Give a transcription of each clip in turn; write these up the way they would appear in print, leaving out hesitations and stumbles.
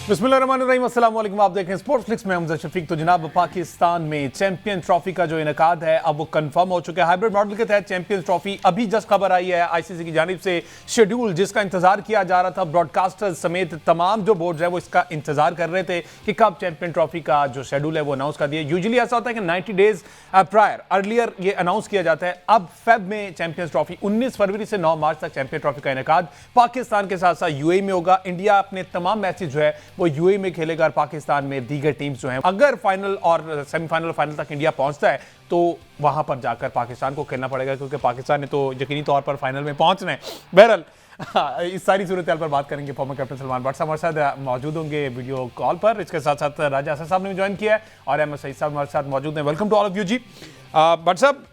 बिस्मिल्लाहिर्रहमानिर्रहीम, अस्सलाम वालेकुम। आप देख रहे हैं स्पोर्ट्स फ्लिक्स में हमजा शफीक। तो जनाब, पाकिस्तान में चैंपियंस ट्रॉफी का जो इनकाद है अब वो कंफर्म हो चुका है। हाइब्रिड मॉडल के तहत चैंपियंस ट्रॉफी अभी जस्ट खबर आई है आईसीसी की जानिब से। शेड्यूल जिसका इंतजार किया जा रहा था, ब्रॉडकास्टर्स समेत तमाम जो बोर्ड है वो इसका इंतजार कर रहे थे कि कब चैंपियन ट्रॉफी का जो शेड्यूल है वो अनाउंस कर दिया। यूजुअली ऐसा होता है कि 90 डेज प्रायर अर्लियर ये अनाउंस किया जाता है। अब फेब में चैंपियंस ट्रॉफी 19 फरवरी से 9 मार्च तक चैंपियन ट्रॉफी का इनकाद पाकिस्तान के साथ साथ यूएई में होगा। इंडिया अपने तमाम मैचेज जो है वो यूएई में खेलेगा और पाकिस्तान में दीगर टीम्स जो हैं, अगर फाइनल और सेमीफाइनल और फाइनल तक इंडिया पहुंचता है तो वहां पर जाकर पाकिस्तान को खेलना पड़ेगा, क्योंकि पाकिस्तान ने तो यकीनी तौर पर फाइनल में पहुंचना है। बहरहाल इस सारी सूरत पर बात करेंगे। फॉर्मर कैप्टन सलमान भट्ट साहब हमारे साथ मौजूद होंगे वीडियो कॉल पर। इसके साथ साथ राजा हसन साहब ने भी ज्वाइन किया है और अहमद सईद साहब हमारे साथ मौजूद हैं। Welcome to all of you जी। भट्ट साहब,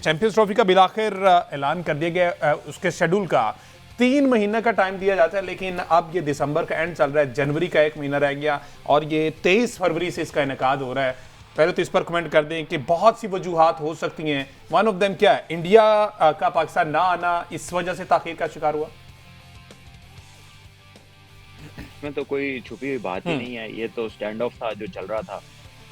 चैंपियंस ट्रॉफी का बिलाखिर ऐलान कर दिया गया, उसके शेड्यूल का 3 महीने का टाइम दिया जाता है, लेकिन अब ये दिसंबर का एंड चल रहा है, जनवरी का 1 महीना रह गया और ये 23 फरवरी से इसका इनकाद हो रहा है। पहले तो इस पर कमेंट कर दें कि बहुत सी वजूहात हो सकती हैं। वन ऑफ देम क्या है, इंडिया का पाकिस्तान ना आना इस वजह से ताखीर का शिकार हुआ? में तो कोई छुपी हुई बात ही नहीं है, ये तो स्टैंड ऑफ था जो चल रहा था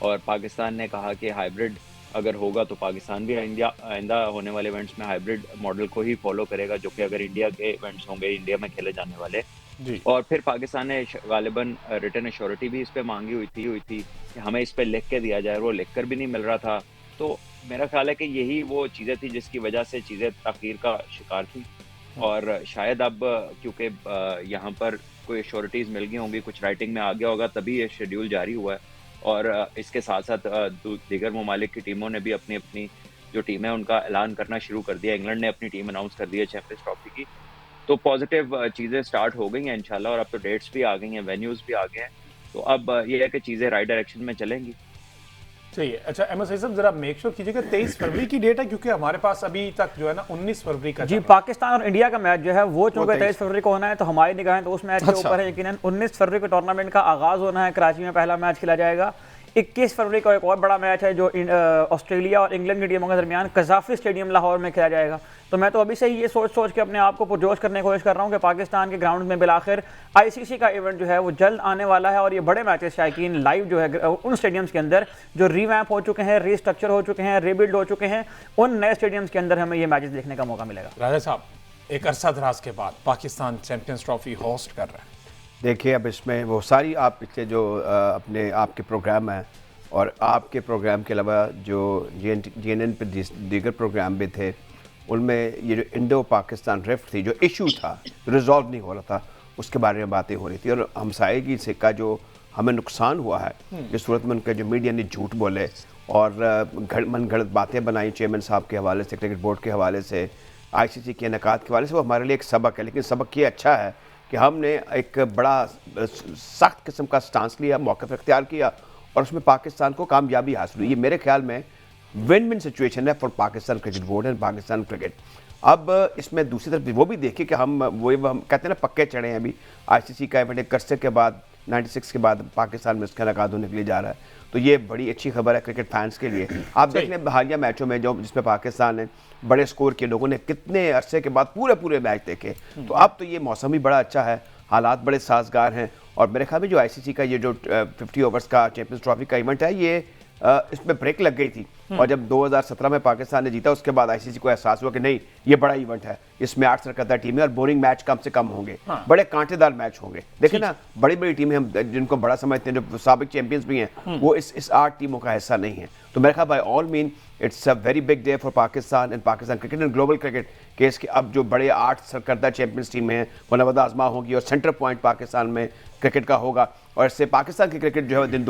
और पाकिस्तान ने कहा कि हाइब्रिड अगर होगा तो पाकिस्तान भी आइंदा होने वाले इवेंट्स में हाइब्रिड मॉडल को ही फॉलो करेगा, जो कि अगर इंडिया के इवेंट्स होंगे इंडिया में खेले जाने वाले जी। और फिर पाकिस्तान ने गालिबन रिटर्न एश्योरिटी भी इस पे मांगी हुई थी कि हमें इस पे लिख के दिया जाए, वो लिख कर भी नहीं मिल रहा था। तो मेरा ख्याल है कि यही वो चीज़ें थी जिसकी वजह से चीज़ें ताखीर का शिकार थी और शायद अब क्योंकि यहाँ पर कोई एश्योरिटीज़ मिल गई होंगी, कुछ राइटिंग में आ गया होगा, तभी ये शेड्यूल जारी हुआ है। और इसके साथ साथ दीगर ममालिक की टीमों ने भी अपनी अपनी जो टीम है उनका ऐलान करना शुरू कर दिया। इंग्लैंड ने अपनी टीम अनाउंस कर दी है चैंपियंस ट्रॉफी की। तो पॉजिटिव चीज़ें स्टार्ट हो गई हैं इंशाल्लाह और अब तो डेट्स भी आ गई हैं, वेन्यूज़ भी आ गए हैं। तो अब ये है कि चीज़ें राइट डायरेक्शन में चलेंगी। सही है। अच्छा अहमद सईद साहब, जरा मेक श्योर कीजिएगा 23 फरवरी की डेट है, क्योंकि हमारे पास अभी तक जो है ना 19 फरवरी का जी। पाकिस्तान और इंडिया का मैच जो है वो चूंकि 23 फरवरी को होना है, तो हमारी निगाहें तो उस मैच के ऊपर है। यकीनन 19 फरवरी को टूर्नामेंट का आगाज होना है, कराची में पहला मैच खेला जाएगा। 21 फरवरी को एक और बड़ा मैच है जो ऑस्ट्रेलिया और इंग्लैंड की टीमों के दरमियान कजाफी स्टेडियम लाहौर में खेला जाएगा। तो मैं तो अभी से ही ये सोच के अपने आप को पुरजोश करने की कोशिश कर रहा हूँ कि पाकिस्तान के ग्राउंड में बिलाखिर आईसीसी का इवेंट जो है वो जल्द आने वाला है और ये बड़े मैचेस शायकीन लाइव जो है उन स्टेडियम्स के अंदर जो रीवैम्प हो चुके हैं, रीस्ट्रक्चर हो चुके हैं, रीबिल्ड हो चुके हैं, उन नए स्टेडियम्स के अंदर हमें ये मैचेस देखने का मौका मिलेगा। राजा साहब, एक अरसा दराज के बाद पाकिस्तान चैंपियंस ट्रॉफी होस्ट कर रहा है। देखिए, अब इसमें वो सारी आप पिछले जो अपने आपके प्रोग्राम हैं और आपके प्रोग्राम के अलावा जो जीएनएन पे दीगर प्रोग्राम भी थे, उनमें ये जो इंडो पाकिस्तान रिफ्ट थी, जो इशू था, रिजॉल्व नहीं हो रहा था, उसके बारे में बातें हो रही थी। और हमसाये की सिक्का जो हमें नुकसान हुआ है, जिस सूरत में उनके जो मीडिया ने झूठ बोले और मनगढ़ंत बातें बनाई चेयरमैन साहब के हवाले से, क्रिकेट बोर्ड के हवाले से, आईसीसी के इनेकाद के हवाले से, वो हमारे लिए एक सबक है। लेकिन सबक ये अच्छा है कि हमने एक बड़ा सख्त किस्म का स्टांस लिया, मौक़िफ़ इख्तियार किया और उसमें पाकिस्तान को कामयाबी हासिल हुई। ये मेरे ख्याल में विन विन सिचुएशन है for Pakistan cricket board and Pakistan cricket. अब इसमें दूसरी तरफ वो भी देखिए कि हम कहते हैं ना, पक्के चढ़े हैं। अभी आईसीसी का इवेंट एक अरसे के बाद 96 के बाद पाकिस्तान में इसका इनेकाद होने के लिए जा रहा है, तो ये बड़ी अच्छी खबर है क्रिकेट फैंस के लिए। आप देख लें हालिया मैचों में जो जिसमें पाकिस्तान ने बड़े स्कोर किए, लोगों ने कितने अरसे के बाद पूरे मैच देखे। तो अब तो ये मौसम भी बड़ा अच्छा है, हालात बड़े साजगार हैं और मेरे ख्याल में जो आईसीसी का ये जो 50 ओवर्स का चैंपियंस ट्रॉफी का इवेंट है, ये इसमें ब्रेक लग गई थी और जब 2017 में पाकिस्तान ने जीता उसके बाद आईसीसी को एहसास हुआ कि नहीं, ये बड़ा इवेंट है, इसमें 8 सरकर्दा टीमें और बोरिंग मैच कम से कम होंगे, बड़े कांटेदार मैच होंगे। देखिए ना, बड़ी बड़ी टीमें हम जिनको बड़ा समझते हैं, जो साबिक चैंपियंस भी हैं, वो इस 8 टीमों का हिस्सा नहीं है। तो मेरे ख्याल by all mean it's a very big day for Pakistan and Pakistan cricket and global cricket के इसके अब जो बड़े 8 सरकर्दा चैंपियंस टीमें हैं वो नवादा आजमा होगी और सेंटर पॉइंट पाकिस्तान में क्रिकेट का होगा और इससे पाकिस्तान की क्रिकेट जो है दिन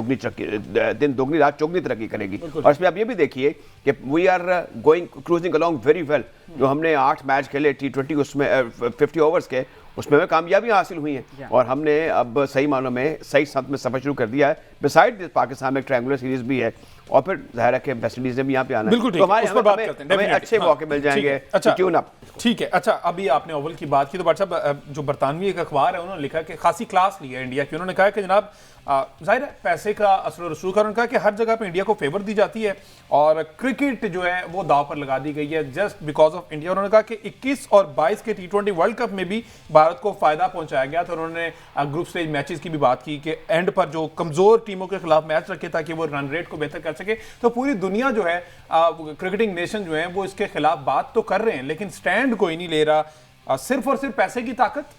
दुगनी रात चौगनी तरक्की करेगी। और इसमें आप ये भी देखिए कि we are going cruising along very well. जो हमने 8 मैच खेले T20 उसमें 50 ओवर्स के, उसमें हमें कामयाबी हासिल हुई है और हमने अब सही मानों में सही सत में सफर शुरू कर दिया है। बिसाइड पाकिस्तान में एक ट्रायंगुलर सीरीज भी है और फिर जाहिर है कि वेस्ट इंडीज ने भी यहाँ पे आना है, तो हमें अच्छे मौके मिल जाएंगे। अच्छा, ट्यून अप। ठीक है। अच्छा, अभी आपने ओवल की बात की तो भाई साहब, जो बरतानवी एक अखबार है उन्होंने लिखा कि खासी क्लास ली है इंडिया की। उन्होंने कहा कि जनाब जाहिर है पैसे का असर और रसूख है, उन्होंने कहा कि हर जगह पे इंडिया को फेवर दी जाती है और क्रिकेट जो है वो दाव पर लगा दी गई है जस्ट बिकॉज ऑफ इंडिया। उन्होंने कहा कि 21 और 22 के T20 वर्ल्ड कप में भी भारत को फायदा पहुंचाया गया। तो उन्होंने ग्रुप स्टेज मैचेस की भी बात की कि एंड पर जो कमजोर टीमों के खिलाफ मैच रखे ताकि वो रन रेट को बेहतर कर सके। तो पूरी दुनिया जो है क्रिकेटिंग नेशन जो है वो इसके खिलाफ बात तो कर रहे हैं लेकिन स्टैंड कोई नहीं ले रहा, सिर्फ और सिर्फ पैसे की ताकत।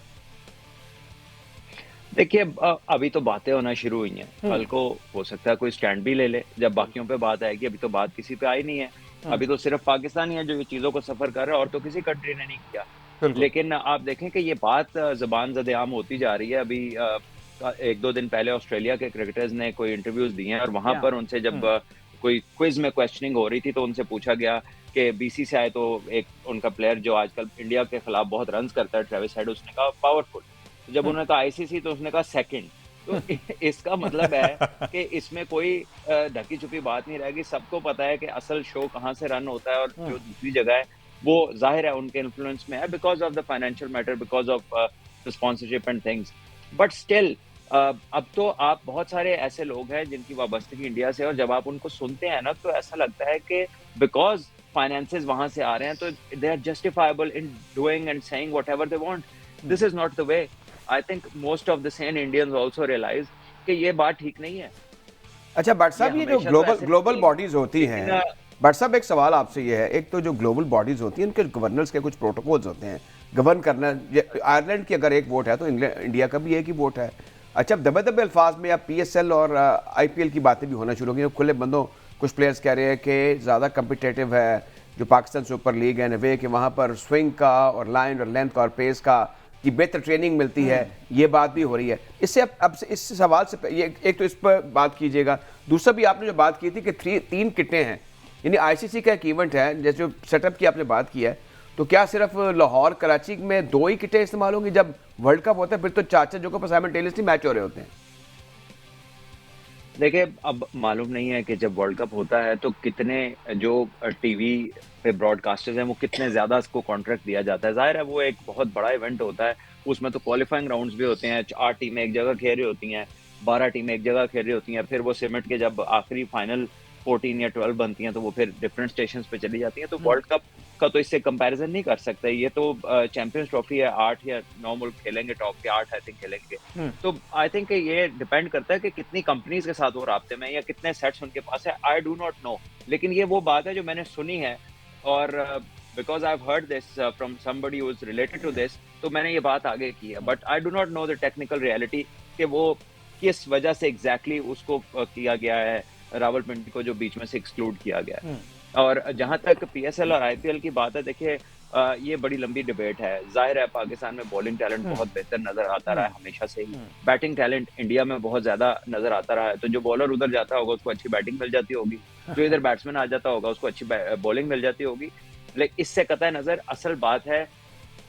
देखिए अभी तो बातें होना शुरू हुई हैं, कल को हो सकता है कोई स्टैंड भी ले ले जब बाकियों पे बात आएगी। अभी तो बात किसी पे आई नहीं है, अभी तो सिर्फ पाकिस्तान ही है जो ये चीजों को सफर कर रहा है और तो किसी कंट्री ने नहीं किया। लेकिन आप देखें कि ये बात ज़बान ज़द-ए-आम होती जा रही है। अभी 1-2 दिन पहले ऑस्ट्रेलिया के क्रिकेटर्स ने कोई इंटरव्यूज दिए हैं और वहां पर उनसे जब कोई क्विज में क्वेश्चनिंग हो रही थी तो उनसे पूछा गया कि बीसीसीआई तो एक उनका प्लेयर जो आजकल इंडिया के खिलाफ बहुत रन करता है ट्रेविस हेड, उसने कहा पावरफुल। जब उन्होंने कहा आईसीसी तो उसने कहा सेकंड। तो इसका मतलब है कि इसमें कोई ढकी छुपी बात नहीं रहेगी। सबको पता है कि असल शो कहाँ से रन होता है और जो दूसरी जगह है वो जाहिर है उनके इन्फ्लुएंस में है because of the financial matter, because of the sponsorship and things. But still अब तो आप बहुत सारे ऐसे लोग हैं जिनकी वाबस्तगी इंडिया से, और जब आप उनको सुनते हैं ना तो ऐसा लगता है कि बिकॉज फाइनेंसेस वहां से आ रहे हैं तो they are justifiable in doing and saying whatever they want. This is not the way. I think most of the sane Indians also realise कि ये बात ठीक नहीं है। अच्छा भट्ट साहब, ये जो ग्लोबल बॉडीज होती हैं, भट्ट साहब एक सवाल आपसे ये है, एक तो जो ग्लोबल बॉडीज होती हैं उनके गवर्नर्स के कुछ प्रोटोकॉल्स होते हैं गवर्न करना। आयरलैंड की अगर एक वोट है तो इंडिया का भी एक ही वोट है। अच्छा, दबे दबे अल्फाज में अब PSL और IPL की बातें भी होना शुरू हो गई। खुले बंदों कुछ प्लेयर्स कह रहे हैं कि ज़्यादा कम्पिटेटिव है जो पाकिस्तान सुपर लीग है वे, कि वहाँ पर स्विंग का और लाइन और लेंथ का और पेस का की बेहतर ट्रेनिंग मिलती है। ये बात भी हो रही है। इससे अब इस सवाल से ये एक तो इस पर बात कीजिएगा, दूसरा भी आपने जो बात की थी कि 3 किटें हैं, यानी ICC का एक इवेंट है जैसे जो सेटअप की आपने बात की है, तो क्या सिर्फ लाहौर कराची में 2 ही किटें इस्तेमाल होंगी? जब वर्ल्ड कप होता है फिर तो 4 जगहों पर साइमल्टेनियसली मैच हो रहे होते हैं। देखिए अब मालूम नहीं है कि जब वर्ल्ड कप होता है तो कितने जो टीवी पे ब्रॉडकास्टर्स हैं वो कितने ज़्यादा इसको कॉन्ट्रैक्ट दिया जाता है। जाहिर है वो एक बहुत बड़ा इवेंट होता है, उसमें तो क्वालिफाइंग राउंड्स भी होते हैं, 8 टीमें एक जगह खेल रही होती हैं, 12 टीमें एक जगह खेल रही होती हैं, फिर वो सिमट के जब आखिरी फाइनल 14 या 12 बनती हैं तो वो फिर डिफरेंट स्टेशंस पे चली जाती हैं। तो वर्ल्ड कप का तो इससे कंपैरिजन नहीं कर सकते। ये तो चैंपियंस ट्रॉफी है, 8 या 9 मुल्क खेलेंगे, टॉप के 8 आई थिंक खेलेंगे। तो आई थिंक ये डिपेंड करता है कि कितनी कंपनीज के साथ वो राब्ते में या कितने सेट्स उनके पास है। आई डू नॉट नो, लेकिन ये वो बात है जो मैंने सुनी है और because I have heard this from somebody who is related to this, तो मैंने ये बात आगे की है। But I do not know the technical reality कि वो किस वजह से एग्जैक्टली उसको किया गया है, रावलपिंडी को जो बीच में से एक्सक्लूड किया गया है। और जहां तक PSL और IPL की बात है, देखिए ये बड़ी लंबी डिबेट है। जाहिर है पाकिस्तान में बॉलिंग टैलेंट बहुत बेहतर नजर आता रहा है हमेशा से ही, बैटिंग टैलेंट इंडिया में बहुत ज्यादा नजर आता रहा है। तो जो बॉलर उधर जाता होगा उसको अच्छी बैटिंग मिल जाती होगी, जो इधर बैट्समैन आ जाता होगा उसको अच्छी बॉलिंग मिल जाती होगी। लेकिन इससे कतई नजर असल बात है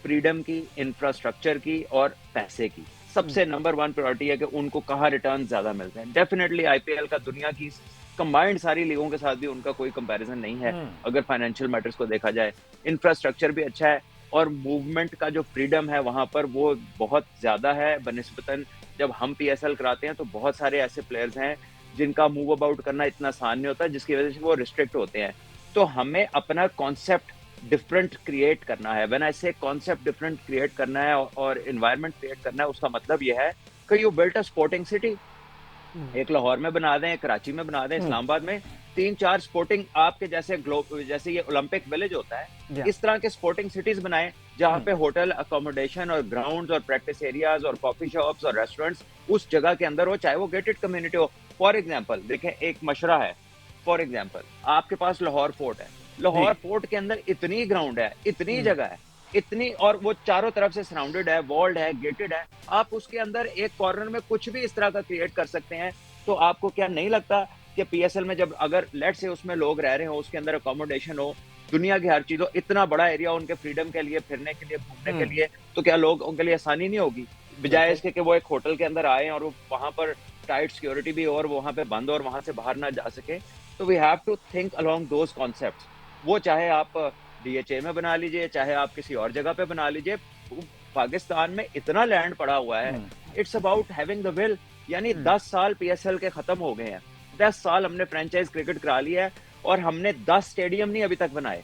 फ्रीडम की, इंफ्रास्ट्रक्चर की और पैसे की। सबसे नंबर 1 प्रायोरिटी है कि उनको कहाँ रिटर्न ज्यादा मिलते हैं। डेफिनेटली IPL का दुनिया की कंबाइंड सारी लीगों के साथ भी उनका कोई कंपैरिजन नहीं है अगर फाइनेंशियल मैटर्स को देखा जाए। इंफ्रास्ट्रक्चर भी अच्छा है और मूवमेंट का जो फ्रीडम है वहां पर वो बहुत ज्यादा है बनिस्बतन जब हम PSL कराते हैं तो बहुत सारे ऐसे प्लेयर्स हैं जिनका मूव अबाउट करना इतना आसान नहीं होता, जिसकी वजह से वो रिस्ट्रिक्ट होते हैं। तो हमें अपना कॉन्सेप्ट डिफरेंट क्रिएट करना है। व्हेन आई से कॉन्सेप्ट डिफरेंट क्रिएट करना है और एनवायरनमेंट क्रिएट करना है, उसका मतलब यह है कि you built a sporting city. एक लाहौर में बना दें, कराची में बना दें, इस्लामाबाद में 3-4 स्पोर्टिंग आपके जैसे ये ओलंपिक विलेज होता है, इस तरह के स्पोर्टिंग सिटीज बनाएं जहाँ पे होटल अकोमोडेशन और ग्राउंड्स और प्रैक्टिस एरियाज और कॉफी शॉप्स और रेस्टोरेंट्स उस जगह के अंदर हो, चाहे वो गेटेड कम्युनिटी हो। फॉर एग्जाम्पल देखें, एक मशरा है, फॉर एग्जाम्पल आपके पास लाहौर फोर्ट है, लाहौर फोर्ट के अंदर इतनी ग्राउंड है, इतनी जगह है, इतनी, और वो चारों तरफ से सराउंडेड है, वॉल्ड है, गेटेड है। आप उसके अंदर एक कॉर्नर में कुछ भी इस तरह का क्रिएट कर सकते हैं। तो आपको क्या नहीं लगता कि PSL में जब अगर लेट से उसमें लोग रह रहे हो, उसके अंदर अकोमोडेशन हो, दुनिया की हर चीज हो, इतना बड़ा एरिया उनके फ्रीडम के लिए, फिरने के लिए, घूमने के लिए, तो क्या लोग उनके लिए आसानी नहीं होगी? बजाय इसके कि वो एक होटल के अंदर आए और वो वहां पर टाइट सिक्योरिटी भी हो और वहां पे बंद और वहां से बाहर ना जा सके। तो we have to think along those concepts. वो चाहे आप DHA में बना लीजिए, चाहे आप किसी और जगह पे बना लीजिए, पाकिस्तान में इतना लैंड पड़ा हुआ है, it's about having the will. यानी 10 साल PSL के खत्म हो गए हैं, 10 साल हमने फ्रेंचाइज क्रिकेट करा लिया है और हमने 10 स्टेडियम नहीं अभी तक बनाए।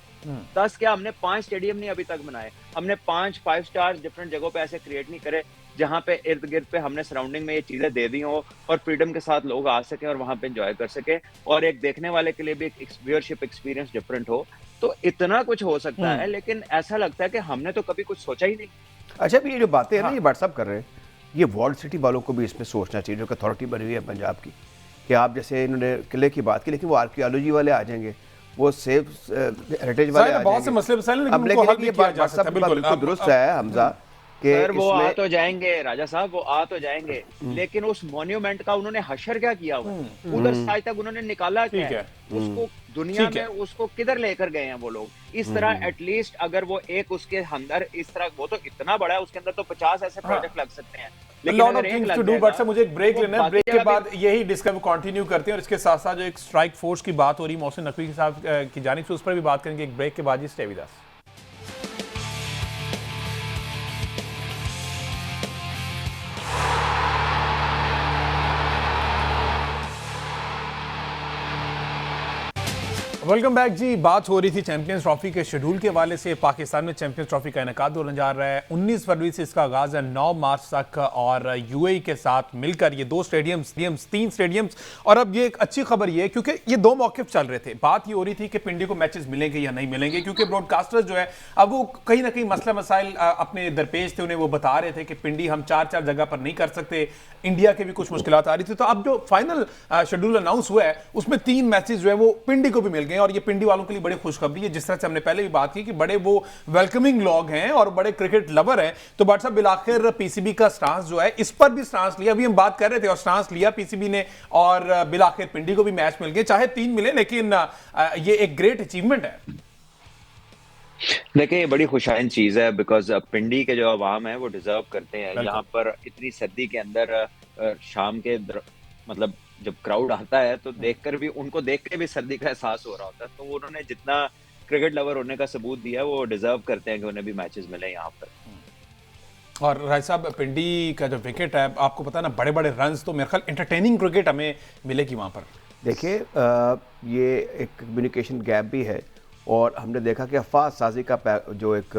10 क्या, हमने 5 स्टेडियम नहीं अभी तक बनाए। हमने 5 स्टार डिफरेंट जगहों पे ऐसे क्रिएट नहीं करे जहां पे इर्द गिर्द पे हमने सराउंडिंग में ये चीजें दे दी हो और फ्रीडम के साथ लोग आ सके और वहां पे एंजॉय कर सके और एक देखने वाले के लिए भी एक व्यूअरशिप एक्सपीरियंस डिफरेंट हो। तो इतना कुछ हो सकता है, लेकिन ऐसा लगता है कि हमने तो कभी कुछ सोचा ही नहीं। अच्छा, अभी ये जो बातें हैं ना, ये व्हाट्सअप कर रहे हैं, ये वॉल्ड सिटी वालों को भी इसमें सोचना चाहिए, जो अथॉरिटी बनी हुई है पंजाब की, कि आप जैसे इन्होंने किले की बात की, लेकिन वो आर्कियोलॉजी वाले आ जाएंगे, वो सेफ हेरिटेज वाले आ बहुत से जाएंगे। मसले मसले, अब लेकिन ये व्हाट्सएप बिल्कुल दुरुस्त है हमजा कि सर वो आ तो जाएंगे राजा साहब, वो आ तो जाएंगे, लेकिन उस मॉन्यूमेंट का उन्होंने हशर क्या किया हुआ है, उधर से आज तक उन्होंने निकाला क्या है, उसको दुनिया में उसको किधर लेकर गए हैं वो लोग। इस तरह एटलीस्ट अगर वो एक उसके अंदर इस तरह, वो तो इतना बड़ा है, उसके अंदर तो 50 ऐसे प्रोजेक्ट लग सकते हैं, लेकिन lot of things to do. But sir मुझे एक ब्रेक लेना है, ब्रेक के बाद यही डिस्कस कंटिन्यू करते हैं और इसके साथ साथ जो एक स्ट्राइक फोर्स की बात हो रही है मोहसिन नकवी साहब की जानिब से, उस पर भी बात करेंगे एक ब्रेक के बाद। जी stay with us. Welcome back जी। बात हो रही थी चैंपियंस ट्रॉफी के शेड्यूल के हवाले से। पाकिस्तान में चैंपियंस ट्रॉफी का इनेकाद होने जा रहा है 19 फरवरी से इसका आगाज है 9 मार्च तक, और यूएई के साथ मिलकर ये 2 स्टेडियम्स 3 स्टेडियम्स। और अब ये एक अच्छी खबर ये है क्योंकि ये 2 मौक़िफ़ चल रहे थे। बात ये हो रही थी कि पिंडी को मैचेस मिलेंगे या नहीं मिलेंगे, क्योंकि ब्रॉडकास्टर्स जो है अब वो कहीं ना कहीं मसला मसाइल अपने दरपेश थे, उन्हें वो बता रहे थे कि पिंडी हम 4 जगह पर नहीं कर सकते, इंडिया के भी कुछ मुश्किलात आ रही थी। तो अब जो फाइनल शेड्यूल अनाउंस हुआ है उसमें 3 मैचेस जो है वो पिंडी को भी मिल गए, और ये पिंडी वालों के लिए बड़ी खुशखबरी है। जिस तरह से हमने पहले भी बात की कि बड़े वो वेलकमिंग लोग हैं और बड़े क्रिकेट लवर हैं, तो बट साहब बिलाखिर पीसीबी का स्टांस जो है इस पर भी स्टांस लिया। अभी हम बात कर रहे थे और स्टांस लिया पीसीबी ने, और बिलाखिर पिंडी को भी मैच मिल गए, चाहे 3 मिले, लेकिन ये एक ग्रेट अचीवमेंट है। देखिए ये बड़ी खुशाइन चीज है, बिकॉज पिंडी के जो अवाम है वो डिजर्व करते हैं। यहाँ पर इतनी सर्दी के अंदर शाम के मतलब जब क्राउड आता है तो देखकर भी, उनको देख के भी सर्दी का एहसास हो रहा होता है। तो उन्होंने जितना क्रिकेट लवर होने का सबूत दिया, वो डिजर्व करते हैं कि उन्हें भी मैचेस मिले यहाँ पर। और राय साहब पिंडी का जो विकेट है, आपको पता है ना, बड़े बड़े रन्स, तो मेरे ख्याल एंटरटेनिंग क्रिकेट हमें मिलेगी वहाँ पर। देखिए ये एक कम्युनिकेशन गैप भी है, और हमने देखा कि अफवाह साजी का जो एक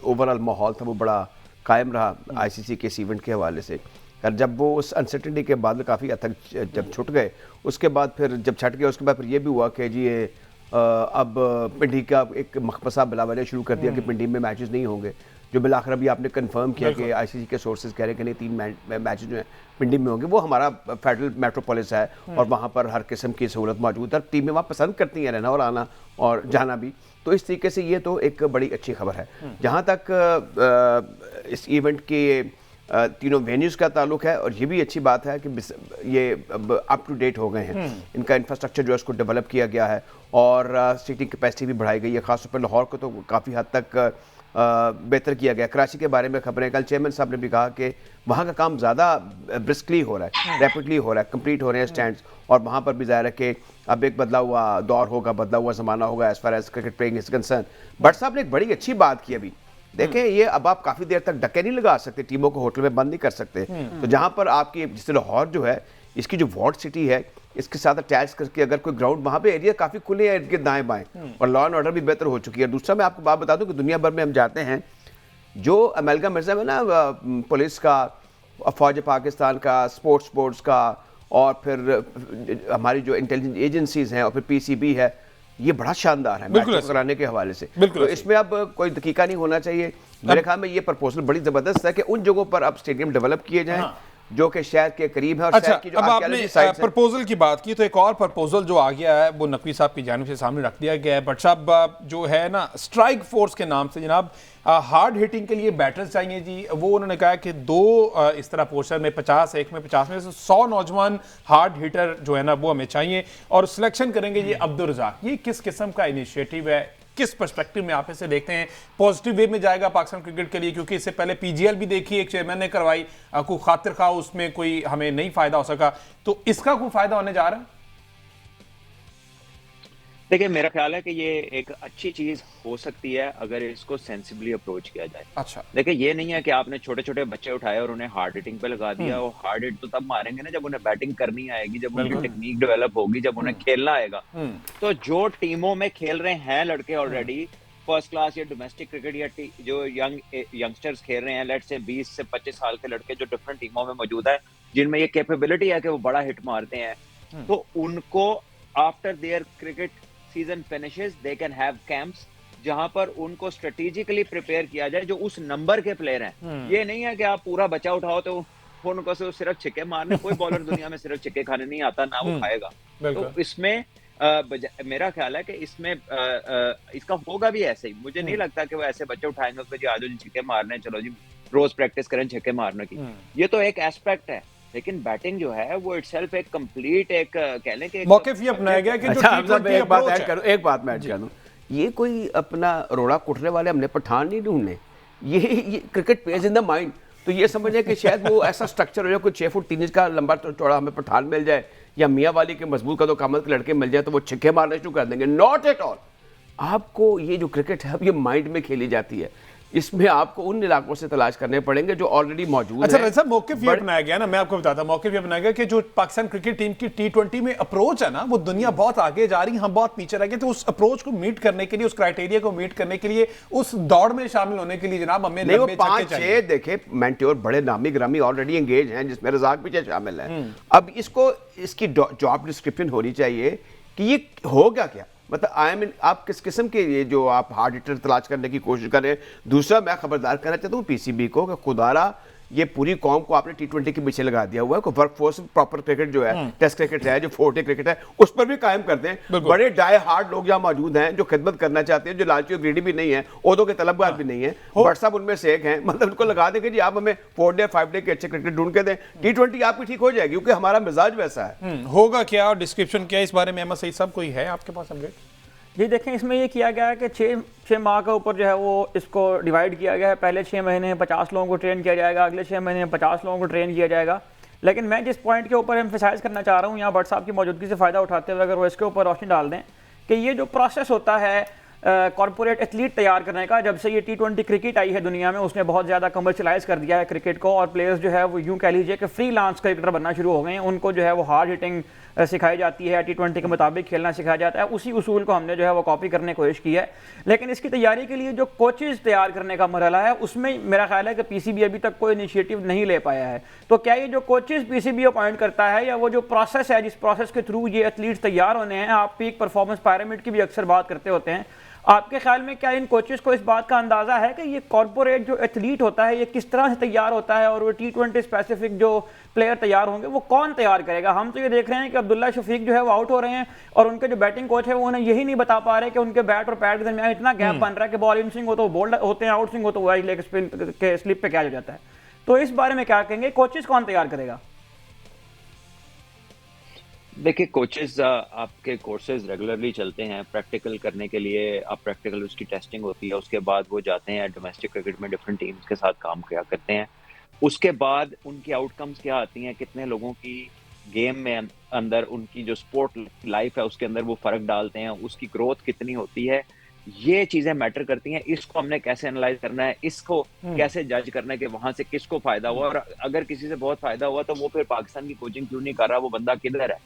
ओवरऑल माहौल था वो बड़ा कायम रहा आईसीसी के इस इवेंट के हवाले से। और जब वो उस अनसर्टेनिटी के बाद काफ़ी हद तक जब छुट गए, उसके बाद फिर जब छट गए, उसके बाद फिर ये भी हुआ कि जी ये अब पिंडी का एक मखमसा बिलावले शुरू कर दिया कि पिंडी में मैचेस नहीं होंगे, जो बिलाखिर अभी आपने कंफर्म किया कि आईसीसी के सोर्सेज कह रहे हैं कि नहीं 3 मैचेस जो हैं पिंडी में होंगे। वो हमारा फेडरल मेट्रोपोलिस है और वहाँ पर हर किस्म की सहूलत मौजूद है, टीमें वहाँ पसंद करती हैं रहना और आना और जाना भी। तो इस तरीके से ये तो एक बड़ी अच्छी खबर है। जहाँ तक इस इवेंट के 3 वेन्यूज़ का ताल्लुक है, और ये भी अच्छी बात है कि ये अप टू डेट हो गए हैं, इनका इंफ्रास्ट्रक्चर जो है उसको डेवलप किया गया है और सीटिंग कैपेसिटी भी बढ़ाई गई है। खासतौर पर लाहौर को तो काफ़ी हद तक बेहतर किया गया। कराची के बारे में खबरें, कल चेयरमैन साहब ने भी कहा कि वहाँ का काम ज़्यादा ब्रिस्कली हो रहा है, रैपिडली हो रहा है, कंप्लीट हो रहे हैं स्टैंड्स, और वहाँ पर भी ज़ाहिर है कि अब एक बदला हुआ दौर होगा, बदला हुआ ज़माना होगा as far as cricket playing is concern. But साहब ने एक बड़ी अच्छी बात की अभी, देखें ये अब आप काफ़ी देर तक डके नहीं लगा सकते, टीमों को होटल में बंद नहीं कर सकते। तो जहाँ पर आपकी जैसे लाहौर जो है, इसकी जो वॉर्ड सिटी है, इसके साथ अटैच करके अगर कोई ग्राउंड, वहाँ पे एरिया काफ़ी खुले हैं इर्द गिर्द दाएं बाएं, और लॉ एंड ऑर्डर भी बेहतर हो चुकी है। दूसरा मैं आपको बात बता दूं कि दुनिया भर में हम जाते हैं, जो अमेलगम है ना पुलिस का, फौज पाकिस्तान का, स्पोर्ट्स का, और फिर हमारी जो इंटेलिजेंस एजेंसीज हैं, और फिर पीसीबी है, ये बड़ा शानदार है मैच कराने के हवाले से। तो इसमें अब कोई दकीका नहीं होना चाहिए। मेरे ख्याल में ये प्रपोजल बड़ी ज़बरदस्त है कि उन जगहों पर अब स्टेडियम डेवलप किए जाएं जो कि शहर के करीब है। और अच्छा, शहर की जो अब आपने प्रपोजल की बात की, तो एक और प्रपोजल जो आ गया है वो नकवी साहब की जानिब से सामने रख दिया गया है। बट साहब जो है ना, स्ट्राइक फोर्स के नाम से जनाब हार्ड हिटिंग के लिए बैटर्स चाहिए जी। वो उन्होंने कहा कि 2 इस तरह पोस्टर में 50, एक में 50 में से 100 नौजवान हार्ड हिटर जो है ना वो हमें चाहिए, और सिलेक्शन करेंगे ये अब्दुल रज़ाक। ये किस किस्म का इनिशिएटिव है, किस पर्सपेक्टिव में आप इसे देखते हैं? पॉजिटिव वे में जाएगा पाकिस्तान क्रिकेट के लिए, क्योंकि इससे पहले पीजीएल भी देखी, एक चेयरमैन ने करवाई, कोई खातिर खा उसमें कोई हमें नहीं फायदा हो सका, तो इसका कोई फायदा होने जा रहा है? देखिए मेरा ख्याल है कि ये एक अच्छी चीज हो सकती है अगर इसको सेंसिबली अप्रोच किया जाए। अच्छा। देखिए ये नहीं है कि आपने छोटे छोटे बच्चे उठाए और उन्हें हार्ड हिटिंग पे लगा दिया, और हार्ड हिट तो तब मारेंगे ना जब उन्हें बैटिंग करनी आएगी, जब उनकी बिल्कुल। टेक्निक डेवलप होगी, जब उन्हें खेलना आएगा। तो जो टीमों में खेल रहे हैं लड़के ऑलरेडी फर्स्ट क्लास या डोमेस्टिक क्रिकेट, या जो यंगस्टर्स खेल रहे हैं, लेट्स से 20 से 25 साल के लड़के जो डिफरेंट टीमों में मौजूद है, जिनमें ये कैपेबिलिटी है कि वो बड़ा हिट मारते हैं, तो उनको after their cricket season finishes they can have camps जहां पर उनको स्ट्रेटेजिकली प्रिपेयर किया जाए जो उस नंबर के प्लेयर हैं। ये नहीं है कि आप पूरा बचा उठाओ तो उनको सिर्फ छिक्के मारने, कोई बॉलर दुनिया में सिर्फ छिक्के खाने नहीं आता, ना वो खाएगा। तो इसमें मेरा ख्याल है कि इसमें इसका होगा भी ऐसे ही। मुझे नहीं लगता कि वो ऐसे बच्चे उठाएंगे कि जी आज जी छिक्के मारने, चलो जी रोज प्रैक्टिस करें छिक्के मारने की। ये तो एक एस्पेक्ट है, लेकिन बैटिंग जो है वो इटसेल्फ एक कंप्लीट एक कह लें कि मौके ये अपनाया गया कि जो T20 एक बात approach ऐड करूं, एक बात मैं ऐड कर दूं, ये कोई अपना रोड़ा कुटने वाले हमने पठान नहीं ढूंढने, ये cricket page in the mind. तो ये समझे कि शायद वो ऐसा स्ट्रक्चर हो जाए, कोई 6 फुट 3 इंच का लंबा चौड़ा हमें पठान मिल जाए या मियाँ वाली के मजबूत कदो कामत के लड़के मिल जाए तो वो छिक्के मारना शुरू कर देंगे। Not at all. आपको ये जो क्रिकेट है अब ये माइंड में खेली जाती है, इसमें आपको उन इलाकों से तलाश करने पड़ेंगे जो ऑलरेडी मौजूद अच्छा हैं। रईस साहब, मौक़िफ़ ये अपनाया गया ना, मैं आपको बताता हूं, मौक़िफ़ ये अपनाया गया कि जो पाकिस्तान क्रिकेट टीम की T20 में अप्रोच है ना, वो दुनिया बहुत आगे जा रही है, हम बहुत पीछे रह गए। तो उस अप्रोच को मीट करने के लिए, उस क्राइटेरिया को मीट करने के लिए, उस दौड़ में शामिल होने के लिए जनाब हमें नहीं, वो लंबे छक्के 5-6 चाहिए। देखे मेंटोर बड़े नामी ग्रामी ऑलरेडी एंगेज हैं, जिसमें रज़ाक पीछे शामिल है। अब इसको इसकी जॉब डिस्क्रिप्शन होनी चाहिए कि ये होगा क्या, मतलब आई मीन आप किस किस्म के ये जो आप हार्ड हिटर तलाश करने की कोशिश करें। दूसरा मैं खबरदार करना चाहता हूँ पीसीबी को कि खुदारा ये पूरी कौम को आपने T20 के पीछे लगा दिया हुआ है। कोई वर्कफोर्स प्रॉपर क्रिकेट जो है, टेस्ट क्रिकेट है, जो 4-डे क्रिकेट है, उस पर भी कायम करते हैं। बड़े डाई हार्ड लोग जहाँ मौजूद हैं जो खिदमत करना चाहते हैं, जो लालची और ग्रीडी भी नहीं है, ओहदों के तलबगार भी नहीं है, व्हाट्सएप उनमें से एक हैं। मतलब उनको लगा देंगे जी आप हमें 4-डे 5-डे के अच्छे क्रिकेट ढूंढ के दें, T20 आपकी ठीक हो जाएगी, क्योंकि हमारा मिजाज वैसा है। होगा क्या और डिस्क्रिप्शन क्या, इस बारे में अहमद सईद साहब कोई है आपके पास अपडेट? जी देखें, इसमें ये किया गया है कि 6 माह के ऊपर जो है वो इसको डिवाइड किया गया है। पहले 6 महीने 50 लोगों को ट्रेन किया जाएगा, अगले 6 महीने 50 लोगों को ट्रेन किया जाएगा। लेकिन मैं जिस पॉइंट के ऊपर एम्फेसाइज करना चाह रहा हूँ यहाँ, भट्ट साहब की मौजूदगी से फ़ायदा उठाते हुए अगर वो इसके ऊपर रोशनी डाल दें कि ये जो प्रोसेस होता है कॉर्पोरेट एथलीट तैयार करने का, जब से ये T20 क्रिकेट आई है दुनिया में, उसने बहुत ज़्यादा कमर्शलाइज कर दिया है क्रिकेट को, और प्लेयर्स जो है वो यूँ कह लीजिए कि फ्रीलांस क्रिकेटर बनना शुरू हो गए हैं। उनको जो है वो हार्ड हिटिंग सिखाई जाती है, T20 के मुताबिक खेलना सिखाया जाता है। उसी उसूल को हमने जो है वो कॉपी करने की कोशिश की है। लेकिन इसकी तैयारी के लिए जो कोचेज़ तैयार करने का मरहला है, उसमें मेरा ख्याल है कि पीसीबी अभी तक कोई इनिशिएटिव नहीं ले पाया है। तो क्या ये जो कोचेज़ पीसीबी अपॉइंट करता है, या वो जो प्रोसेस है जिस प्रोसेस के थ्रू ये एथलीट्स तैयार होने हैं, आप पीक परफॉर्मेंस पैरामिड की भी अक्सर बात करते होते हैं, आपके ख्याल में क्या इन कोचेस को इस बात का अंदाजा है कि ये कॉर्पोरेट जो एथलीट होता है ये किस तरह से तैयार होता है, और वो T20 स्पेसिफिक जो प्लेयर तैयार होंगे वो कौन तैयार करेगा? हम तो ये देख रहे हैं कि अब्दुल्ला शफीक जो है वो आउट हो रहे हैं, और उनके जो बैटिंग कोच है वो उन्हें यही नहीं बता पा रहे कि उनके बैट और पैड के दरमियान इतना गैप बन रहा है कि बॉल इन स्विंग हो तो बोल्ड होते हैं, आउट स्विंग हो तो वाइड लेग स्पिन के स्लिप पे कैच हो जाता है। तो इस बारे में क्या कहेंगे, कोचेस कौन तैयार करेगा? देखिए कोचेस आपके कोर्सेज रेगुलरली चलते हैं प्रैक्टिकल करने के लिए। आप प्रैक्टिकल उसकी टेस्टिंग होती है, उसके बाद वो जाते हैं डोमेस्टिक क्रिकेट में डिफरेंट टीम्स के साथ काम किया करते हैं। उसके बाद उनकी आउटकम्स क्या आती हैं, कितने लोगों की गेम में अंदर उनकी जो स्पोर्ट लाइफ है उसके अंदर वो फर्क डालते हैं, उसकी ग्रोथ कितनी होती है, ये चीजें मैटर करती हैं। इसको हमने कैसे एनालाइज करना है, इसको कैसे जज करना है कि वहां से किसको फायदा हुआ, और अगर किसी से बहुत फायदा हुआ तो वो फिर पाकिस्तान की कोचिंग क्यों नहीं कर रहा, वो बंदा किधर है।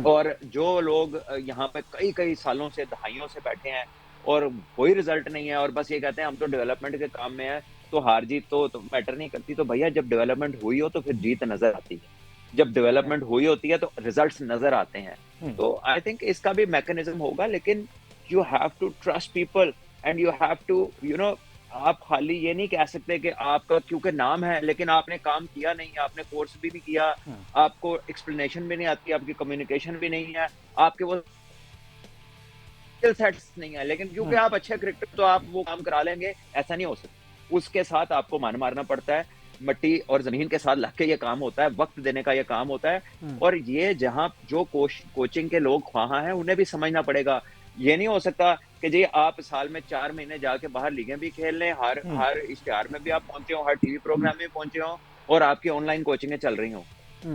और जो लोग यहाँ पे कई कई सालों से दहाइयों से बैठे हैं और कोई रिजल्ट नहीं है, और बस ये कहते हैं हम तो डेवलपमेंट के काम में है, तो हार जीत तो मैटर नहीं करती। तो भैया जब डेवलपमेंट हुई हो तो फिर जीत नजर आती है, जब डेवलपमेंट हुई होती है तो रिजल्ट्स नजर आते हैं। तो आई थिंक इसका भी मैकेनिज्म होगा, लेकिन you have to trust people and you have to आप खाली ये नहीं कह सकते कि आपका क्योंकि नाम है लेकिन आपने काम किया नहीं, आपने कोर्स भी नहीं किया, आपको एक्सप्लेनेशन भी नहीं आती, आपकी कम्युनिकेशन भी नहीं है, आपके वो स्किल सेट्स नहीं है, लेकिन क्योंकि आप अच्छे क्रिकेटर तो आप वो काम करा लेंगे, ऐसा नहीं हो सकता। उसके साथ आपको मान मारना पड़ता है, मट्टी और जमीन के साथ लग के ये काम होता है, वक्त देने का ये काम होता है। और ये जहां जो कोचिंग के लोग वहां हैं उन्हें भी समझना पड़ेगा। ये नहीं हो सकता कि जी आप साल में 4 महीने जाके बाहर लीगें भी खेल लें, हर इश्तिहार में भी आप पहुंचे हो, हर टीवी प्रोग्राम में पहुंचे हो, और आपकी ऑनलाइन कोचिंगें चल रही हो।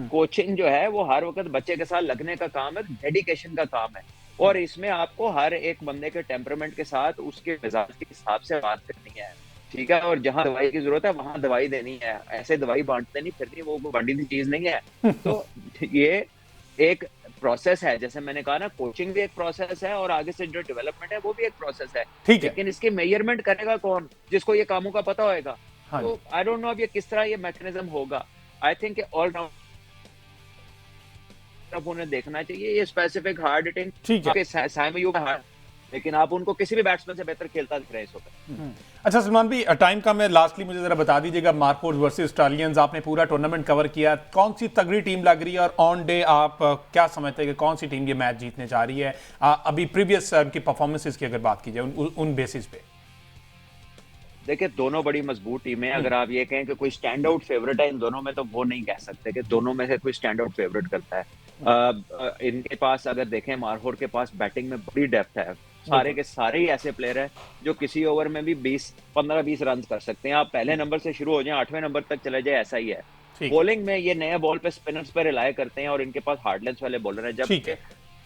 कोचिंग जो है वो हर वक्त बच्चे के साथ लगने का काम है, डेडिकेशन का काम है। और इसमें आपको हर एक बंदे के टेम्परामेंट के साथ उसके मिजाज के हिसाब से बात करनी है, ठीक है। और जहां दवाई की जरूरत है वहां दवाई देनी है, ऐसे दवाई बांटते नहीं फिरनी, वो बांटी हुई चीज नहीं है। तो ये एक प्रोसेस है, जैसे मैंने कहा ना, कोचिंग भी एक प्रोसेस है और आगे से जो डेवलपमेंट है वो भी एक प्रोसेस है। ठीक है। लेकिन इसकी मेजरमेंट करेगा कौन? जिसको ये कामों का पता होएगा। हाँ तो आई डोंट नो अब ये किस तरह ये मैकेनिज्म होगा। आई थिंक ऑल राउंड उन्हें देखना चाहिए। ये स्पेसिफिक हार्ड हिटिंग ठीक है। साइम अयूब हार्ड, लेकिन आप उनको किसी भी बैट्समैन से बेहतर खेलता दिख रहे हैं इस वक्त। अच्छा सलमान भाई, टाइम का मैं लास्टली मुझे जरा बता दीजिएगा, मार्कोस वर्सेस ऑस्ट्रेलियंस आपने पूरा टूर्नामेंट कवर किया, कौन सी तगड़ी टीम लग रही है और ऑन डे आप क्या समझते हैं कि कौन सी टीम ये मैच जीतने जा रही है? अभी प्रीवियस उनकी परफॉर्मेंसेस की अगर बात की जाए उन बेसिस पे। देखिए दोनों बड़ी मजबूत टीमें हैं। अगर आप ये कहें कि कोई स्टैंड आउट फेवरेट है इन दोनों में, तो वो नहीं कह सकते कि दोनों में से कोई स्टैंड आउट फेवरेट करता है। इनके पास अगर देखें, मारहोर के पास बैटिंग में बड़ी डेप्थ है, सारे के सारे ही ऐसे प्लेयर हैं जो किसी ओवर में भी 15-20 रन कर सकते हैं। आप पहले नंबर से शुरू हो जाए 8वें नंबर तक चले जाए, ऐसा ही है। बॉलिंग में ये नए बॉल पे स्पिनर्स पे रिलाय करते हैं और इनके पास हार्डलेंस वाले बॉलर हैं। जबकि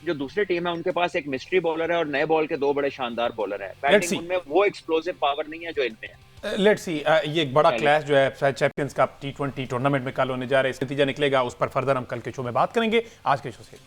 जो दूसरी टीम है उनके पास एक मिस्ट्री बॉलर है और नए बॉल के 2 बड़े शानदार बॉलर हैं। बैटिंग उनमें वो एक्सप्लोसिव पावर नहीं है जो इनमें है। लेट्स सी, ये एक बड़ा क्लैश जो है चैंपियंस कप T20 टूर्नामेंट में कल होने जा रहा है, इस नतीजा निकलेगा उस पर फर्दर हम कल के शो में बात करेंगे। आज के शो से